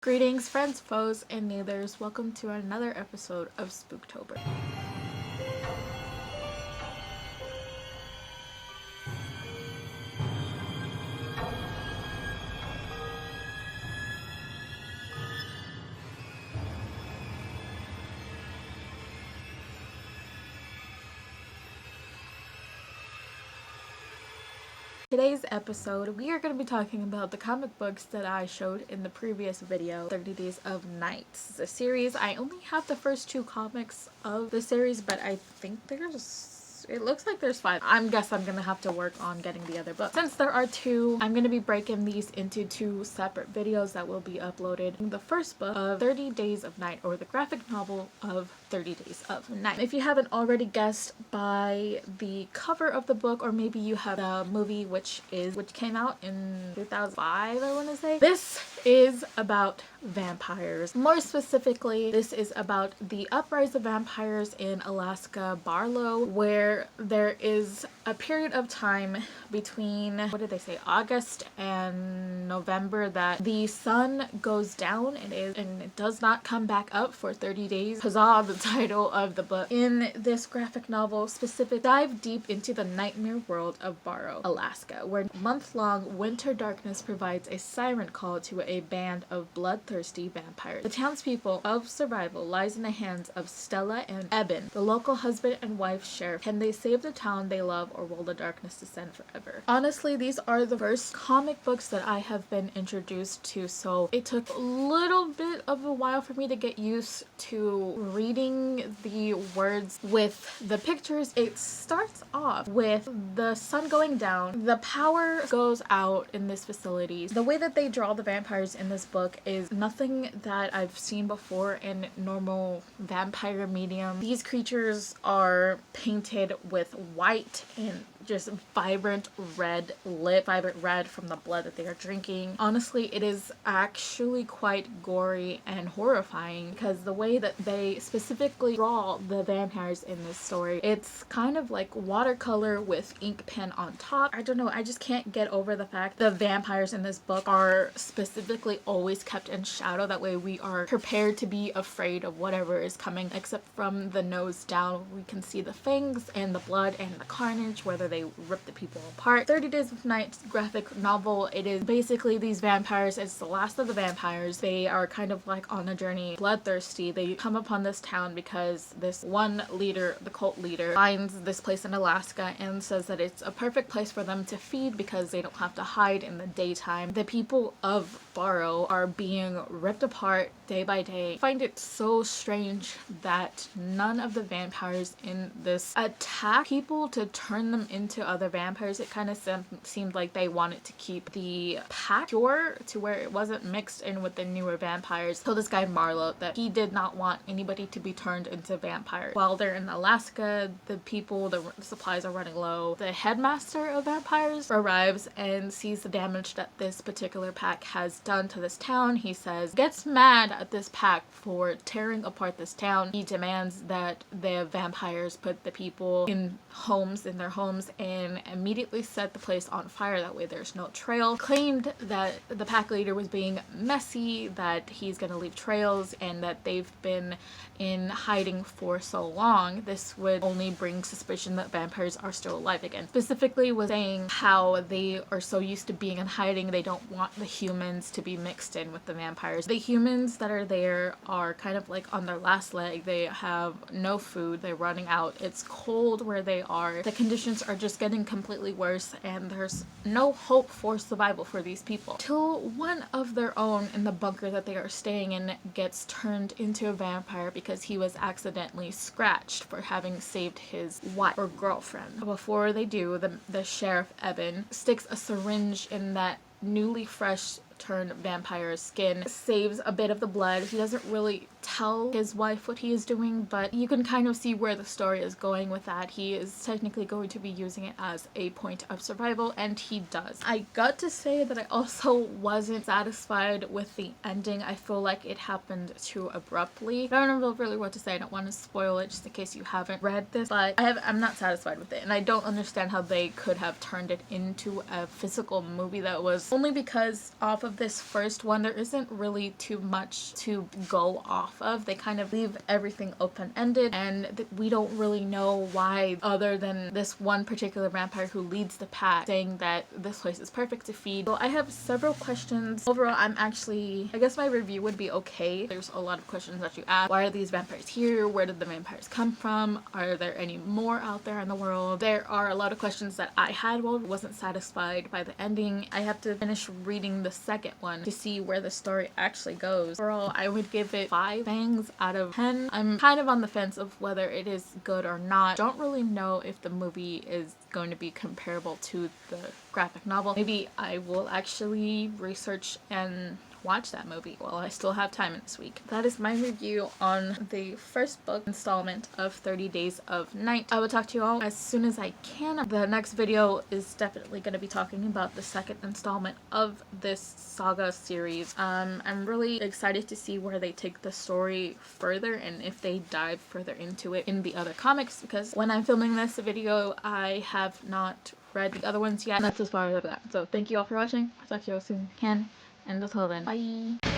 Greetings, friends, foes, and neithers. Welcome to another episode of SpookTober. Today's episode, we are going to be talking about the comic books that I showed in the previous video, 30 Days of Nights. The series, I only have the first two comics of the series, but I think it looks like there's 5. I'm gonna have to work on getting the other book. Since there are 2, I'm gonna be breaking these into 2 separate videos that will be uploaded. The first book of 30 Days of Night, or the graphic novel of 30 Days of Night. If you haven't already guessed by the cover of the book, or maybe you have the movie which came out in 2005, I want to say. This is about vampires. More specifically, this is about the uprise of vampires in Alaska Barlow, where there is a period of time between, what did they say, August and November, that the sun goes down and it does not come back up for 30 days. Huzzah, the title of the book. In this graphic novel specific, dive deep into the nightmare world of Barrow, Alaska, where month-long winter darkness provides a siren call to a band of bloodthirsty vampires. The townspeople of survival lies in the hands of Stella and Eben, the local husband and wife sheriff. Can they save the town they love, or will the darkness descend forever? Honestly, these are the first comic books that I have been introduced to, so it took a little bit of a while for me to get used to reading the words with the pictures. It starts off with the sun going down, the power goes out in this facility. The way that they draw the vampires in this book is nothing that I've seen before in normal vampire medium. These creatures are painted with white and just vibrant red from the blood that they are drinking. Honestly, it is actually quite gory and horrifying, because the way that they specifically draw the vampires in this story, it's kind of like watercolor with ink pen on top. I don't know, I just can't get over the fact the vampires in this book are specifically always kept in shadow. That way we are prepared to be afraid of whatever is coming, except from the nose down. We can see the fangs and the blood and the carnage, whether they rip the people apart. 30 Days of Night graphic novel, it is basically these vampires. It's the last of the vampires. They are kind of like on a journey, bloodthirsty. They come upon this town because this one leader, the cult leader, finds this place in Alaska and says that it's a perfect place for them to feed because they don't have to hide in the daytime. The people of Barrow are being ripped apart day by day. I find it so strange that none of the vampires in this attack people to turn them into other vampires. It kind of seemed like they wanted to keep the pack pure to where it wasn't mixed in with the newer vampires. Told this guy Marlowe that he did not want anybody to be turned into vampires. While they're in Alaska, the supplies are running low. The headmaster of vampires arrives and sees the damage that this particular pack has done to this town. He gets mad at this pack for tearing apart this town. He demands that the vampires put the people in their homes and immediately set the place on fire. That way there's no trail. Claimed that the pack leader was being messy, that he's gonna leave trails, and that they've been in hiding for so long. This would only bring suspicion that vampires are still alive again. Specifically was saying how they are so used to being in hiding, they don't want the humans to be mixed in with the vampires. The humans that are there are kind of like on their last leg. They have no food, they're running out, it's cold where they are, the conditions are just getting completely worse, and there's no hope for survival for these people. Till one of their own in the bunker that they are staying in gets turned into a vampire because he was accidentally scratched for having saved his wife or girlfriend. Before they do, the sheriff Eben sticks a syringe in that newly fresh turned vampire's skin, saves a bit of the blood. He doesn't really tell his wife what he is doing, but you can kind of see where the story is going with that. He is technically going to be using it as a point of survival, and he does. I got to say that I also wasn't satisfied with the ending. I feel like it happened too abruptly. I don't know really what to say. I don't want to spoil it just in case you haven't read this, but I'm not satisfied with it, and I don't understand how they could have turned it into a physical movie that was only because off of of this first one, there isn't really too much to go off of. They kind of leave everything open-ended, and we don't really know why, other than this one particular vampire who leads the pack saying that this place is perfect to feed. So I have several questions. Overall, I guess my review would be okay. There's a lot of questions that you ask. Why are these vampires here? Where did the vampires come from? Are there any more out there in the world? There are a lot of questions that I had. Well, wasn't satisfied by the ending. I have to finish reading the second one to see where the story actually goes. Overall, I would give it 5 fangs out of 10. I'm kind of on the fence of whether it is good or not. Don't really know if the movie is going to be comparable to the graphic novel. Maybe I will actually research and watch that movie while I still have time in this week. That is my review on the first book installment of 30 Days of Night. I will talk to you all as soon as I can. The next video is definitely going to be talking about the second installment of this saga series. I'm really excited to see where they take the story further and if they dive further into it in the other comics, because when I'm filming this video, I have not read the other ones yet, and that's as far as that. So thank you all for watching. I'll talk to you all soon as I can. And until then, bye!